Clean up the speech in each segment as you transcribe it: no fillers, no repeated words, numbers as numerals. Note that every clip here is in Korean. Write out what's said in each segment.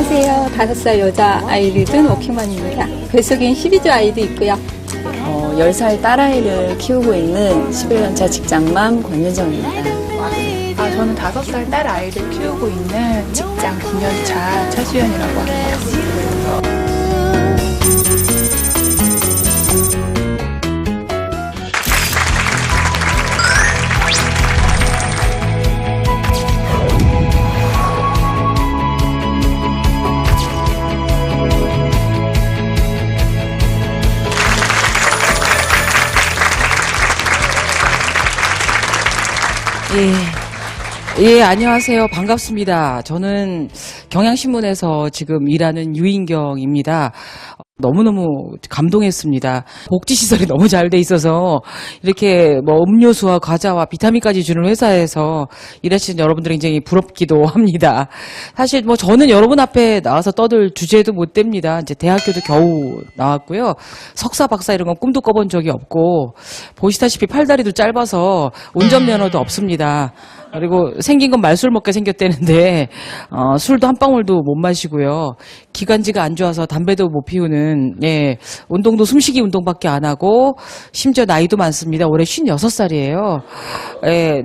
안녕하세요. 5살 여자 아이를 둔 워킹맘입니다. 뱃속엔 12주 아이도 있고요. 10살 딸아이를 키우고 있는 11년차 직장맘 권유정입니다. 저는 5살 딸 아이를 키우고 있는 직장 9년차 차수연이라고 합니다. 예, 안녕하세요. 반갑습니다. 저는 경향신문에서 지금 일하는 유인경입니다. 너무너무 감동했습니다. 복지시설이 너무 잘 돼 있어서 이렇게 뭐 음료수와 과자와 비타민까지 주는 회사에서 일하시는 여러분들이 굉장히 부럽기도 합니다. 사실 뭐 저는 여러분 앞에 나와서 떠들 주제도 못 됩니다. 이제 대학교도 겨우 나왔고요. 석사, 박사 이런 건 꿈도 꿔본 적이 없고 보시다시피 팔다리도 짧아서 운전면허도 없습니다. 그리고 생긴 건 말술 먹게 생겼다는데 술도 한 방울도 못 마시고요. 기관지가 안 좋아서 담배도 못 피우는 운동도 숨쉬기 운동밖에 안 하고 심지어 나이도 많습니다. 올해 56살이에요.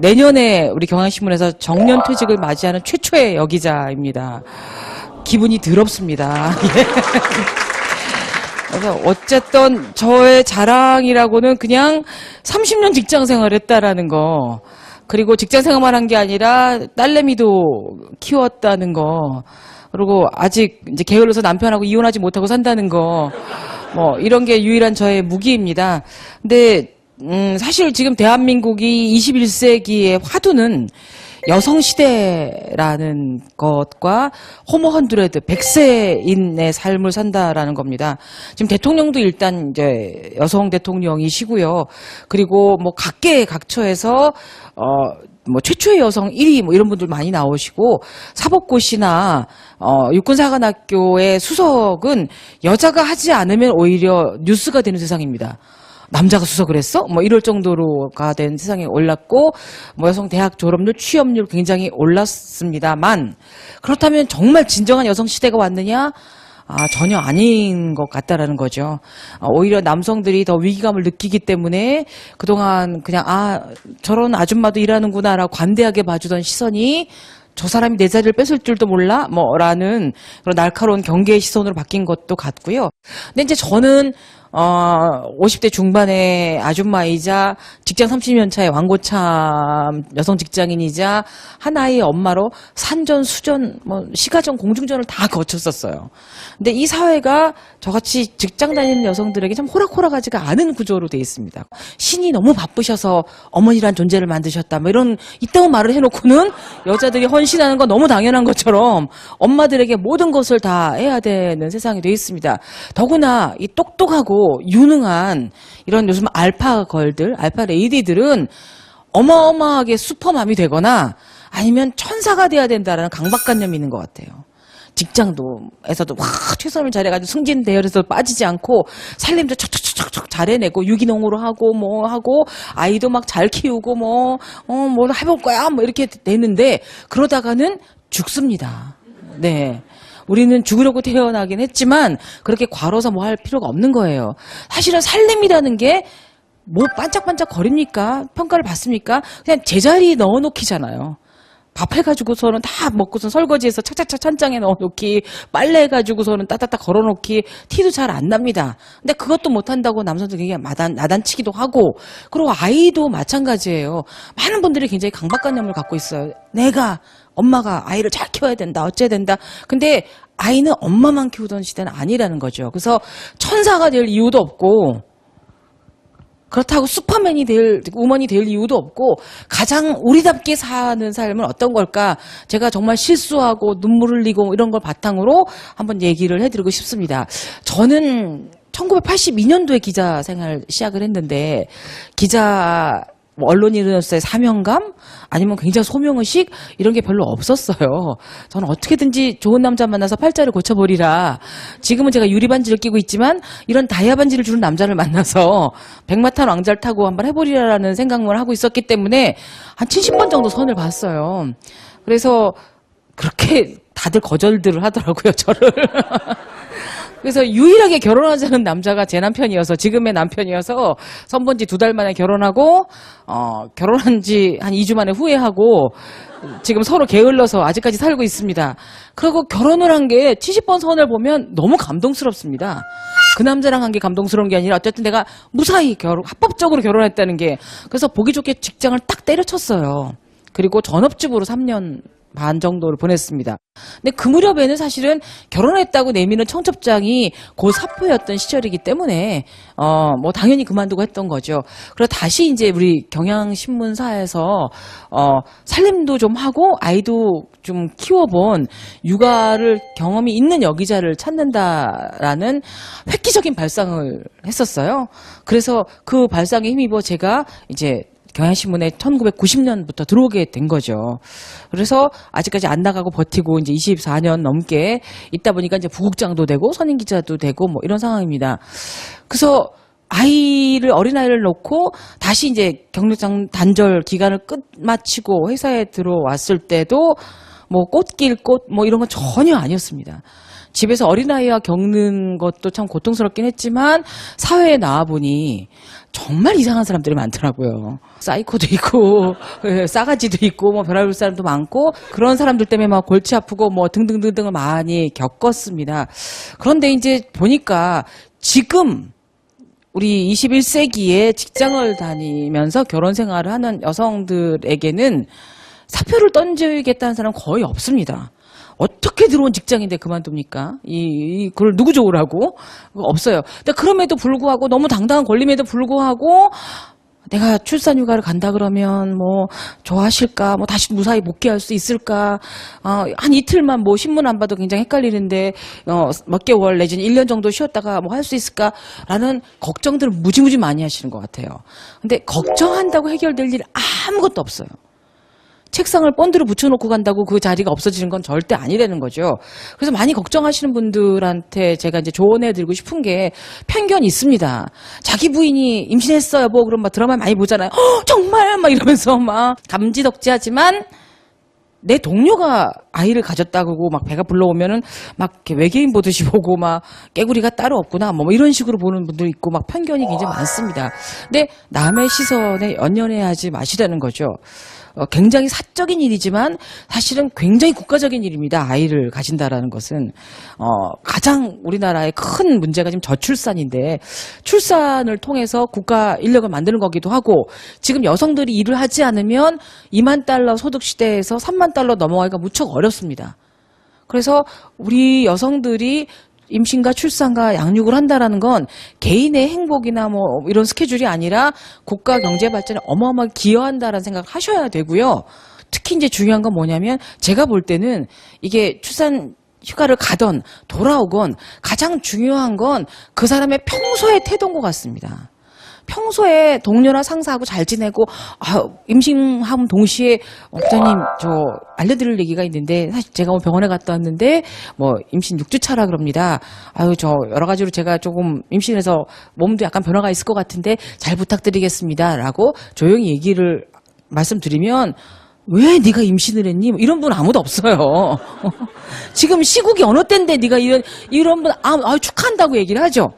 내년에 우리 경향신문에서 정년퇴직을 맞이하는 최초의 여기자입니다. 기분이 더럽습니다. 그래서 어쨌든 저의 자랑이라고는 그냥 30년 직장 생활을 했다라는 거, 그리고 직장 생활만 한 게 아니라 딸내미도 키웠다는 거, 그리고 아직 이제 게을러서 남편하고 이혼하지 못하고 산다는 거, 뭐 이런 게 유일한 저의 무기입니다. 근데 사실 지금 대한민국이 21세기의 화두는 여성시대라는 것과 호모 헌드레드, 100세인의 삶을 산다라는 겁니다. 지금 대통령도 일단 이제 여성 대통령이시고요. 그리고 뭐 각계 각처에서 뭐 최초의 여성 1위 뭐 이런 분들 많이 나오시고, 사법고시나 육군사관학교의 수석은 여자가 하지 않으면 오히려 뉴스가 되는 세상입니다. 남자가 수석을 했어? 뭐 이럴 정도로가 된 세상에 올랐고, 뭐 여성 대학 졸업률, 취업률 굉장히 올랐습니다만, 그렇다면 정말 진정한 여성 시대가 왔느냐? 전혀 아닌 것 같다라는 거죠. 오히려 남성들이 더 위기감을 느끼기 때문에 그동안 그냥 저런 아줌마도 일하는구나라고 관대하게 봐주던 시선이 저 사람이 내 자리를 뺏을 줄도 몰라? 라는 그런 날카로운 경계의 시선으로 바뀐 것도 같고요. 근데 이제 저는 50대 중반의 아줌마이자 직장 30년 차의 완고참 여성 직장인이자 하나의 엄마로 산전, 수전, 뭐 시가전, 공중전을 다 거쳤었어요. 근데 이 사회가 저같이 직장 다니는 여성들에게 참 호락호락하지가 않은 구조로 돼 있습니다. 신이 너무 바쁘셔서 어머니란 존재를 만드셨다, 뭐 이런 이따운 말을 해놓고는 여자들이 헌신하는 건 너무 당연한 것처럼 엄마들에게 모든 것을 다 해야 되는 세상이 돼 있습니다. 더구나 이 똑똑하고 유능한 이런 요즘 알파걸들, 알파레이디들은 어마어마하게 슈퍼맘이 되거나 아니면 천사가 돼야 된다라는 강박관념이 있는 것 같아요. 직장도에서도 최선을 잘해가지고 승진 대열에서 빠지지 않고 살림도 척척척척 잘해내고 유기농으로 하고 뭐 하고 아이도 막 잘 키우고 뭐 해볼 거야 뭐 이렇게 되는데, 그러다가는 죽습니다. 네. 우리는 죽으려고 태어나긴 했지만 그렇게 과로서 뭐 할 필요가 없는 거예요. 사실은 살림이라는 게 뭐 반짝반짝 거립니까? 평가를 받습니까? 그냥 제자리에 넣어놓기잖아요. 밥 해가지고서는 다 먹고서 설거지해서 착착착 찬장에 넣어놓기, 빨래 해가지고서는 따따따 걸어놓기, 티도 잘 안 납니다. 근데 그것도 못한다고 남성들이 그냥 나단치기도 하고, 그리고 아이도 마찬가지예요. 많은 분들이 굉장히 강박관념을 갖고 있어요. 엄마가 아이를 잘 키워야 된다, 어째야 된다. 근데 아이는 엄마만 키우던 시대는 아니라는 거죠. 그래서 천사가 될 이유도 없고, 그렇다고 슈퍼맨이 우먼이 될 이유도 없고, 가장 우리답게 사는 삶은 어떤 걸까? 제가 정말 실수하고 눈물 흘리고 이런 걸 바탕으로 한번 얘기를 해드리고 싶습니다. 저는 1982년도에 기자 생활 시작을 했는데, 기자 언론인으로서의 사명감? 아니면 굉장히 소명의식? 이런 게 별로 없었어요. 저는 어떻게든지 좋은 남자 만나서 팔자를 고쳐버리라. 지금은 제가 유리반지를 끼고 있지만 이런 다이아 반지를 주는 남자를 만나서 백마탄 왕자를 타고 한번 해보리라라는 생각만 하고 있었기 때문에 한 70번 정도 선을 봤어요. 그래서 그렇게 다들 거절들을 하더라고요, 저를. 그래서 유일하게 결혼하자는 남자가 제 남편이어서, 지금의 남편이어서 선본 지 2달 만에 결혼하고, 결혼한 지 한 2주 만에 후회하고, 지금 서로 게을러서 아직까지 살고 있습니다. 그리고 결혼을 한 게 70번 선을 보면 너무 감동스럽습니다. 그 남자랑 한 게 감동스러운 게 아니라 어쨌든 내가 무사히 합법적으로 결혼했다는 게, 그래서 보기 좋게 직장을 딱 때려쳤어요. 그리고 전업주부로 3년 반 정도를 보냈습니다. 근데 그 무렵에는 사실은 결혼했다고 내미는 청첩장이 고 사포였던 시절이기 때문에 뭐 당연히 그만두고 했던 거죠. 그리고 다시 이제 우리 경향신문사에서 살림도 좀 하고 아이도 좀 키워본 육아를 경험이 있는 여기자를 찾는다라는 획기적인 발상을 했었어요. 그래서 그 발상에 힘입어 제가 이제 경향신문에 1990년부터 들어오게 된 거죠. 그래서 아직까지 안 나가고 버티고 이제 24년 넘게 있다 보니까 이제 부국장도 되고 선임 기자도 되고 뭐 이런 상황입니다. 그래서 어린아이를 놓고 다시 이제 경력장 단절 기간을 끝마치고 회사에 들어왔을 때도 뭐 꽃길 꽃 뭐 이런 건 전혀 아니었습니다. 집에서 어린아이와 겪는 것도 참 고통스럽긴 했지만 사회에 나와보니 정말 이상한 사람들이 많더라고요. 사이코도 있고 싸가지도 있고 뭐 별의별 사람도 많고 그런 사람들 때문에 막 골치 아프고 뭐 등등등등을 많이 겪었습니다. 그런데 이제 보니까 지금 우리 21세기에 직장을 다니면서 결혼 생활을 하는 여성들에게는 사표를 던지겠다는 사람은 거의 없습니다. 어떻게 들어온 직장인데 그만둡니까? 그걸 누구 좋으라고? 없어요. 근데 그럼에도 불구하고 너무 당당한 권리임에도 불구하고 내가 출산휴가를 간다 그러면 뭐 좋아하실까? 뭐 다시 무사히 복귀할 수 있을까? 한 이틀만 뭐 신문 안 봐도 굉장히 헷갈리는데 몇 개월 내지는 1년 정도 쉬었다가 뭐 할 수 있을까? 라는 걱정들을 무지무지 많이 하시는 것 같아요. 근데 걱정한다고 해결될 일 아무것도 없어요. 책상을 본드로 붙여놓고 간다고 그 자리가 없어지는 건 절대 아니라는 거죠. 그래서 많이 걱정하시는 분들한테 제가 이제 조언해드리고 싶은 게 편견이 있습니다. 자기 부인이 임신했어요. 뭐 그럼 막 드라마 많이 보잖아요. 정말 막 이러면서 막 감지덕지하지만 내 동료가 아이를 가졌다고 막 배가 불러오면은 막 이렇게 외계인 보듯이 보고 막 깨구리가 따로 없구나 뭐 이런 식으로 보는 분도 있고 막 편견이 굉장히 많습니다. 근데 남의 시선에 연연해하지 마시라는 거죠. 굉장히 사적인 일이지만 사실은 굉장히 국가적인 일입니다. 아이를 가진다라는 것은 가장 우리나라의 큰 문제가 지금 저출산인데 출산을 통해서 국가 인력을 만드는 거기도 하고 지금 여성들이 일을 하지 않으면 2만 달러 소득 시대에서 3만 달러 넘어가기가 무척 어렵습니다. 그래서 우리 여성들이 임신과 출산과 양육을 한다라는 건 개인의 행복이나 뭐 이런 스케줄이 아니라 국가 경제 발전에 어마어마하게 기여한다라는 생각을 하셔야 되고요. 특히 이제 중요한 건 뭐냐면 제가 볼 때는 이게 출산 휴가를 가던 돌아오건 가장 중요한 건 그 사람의 평소의 태도인 것 같습니다. 평소에 동료나 상사하고 잘 지내고 임신하면 동시에 부장님 저 알려드릴 얘기가 있는데 사실 제가 병원에 갔다 왔는데 뭐 임신 6주 차라 그럽니다. 저 여러 가지로 제가 조금 임신해서 몸도 약간 변화가 있을 것 같은데 잘 부탁드리겠습니다라고 조용히 얘기를 말씀드리면 왜 네가 임신을 했니? 이런 분 아무도 없어요. 지금 시국이 어느 때인데 네가 이런 분 축하한다고 얘기를 하죠.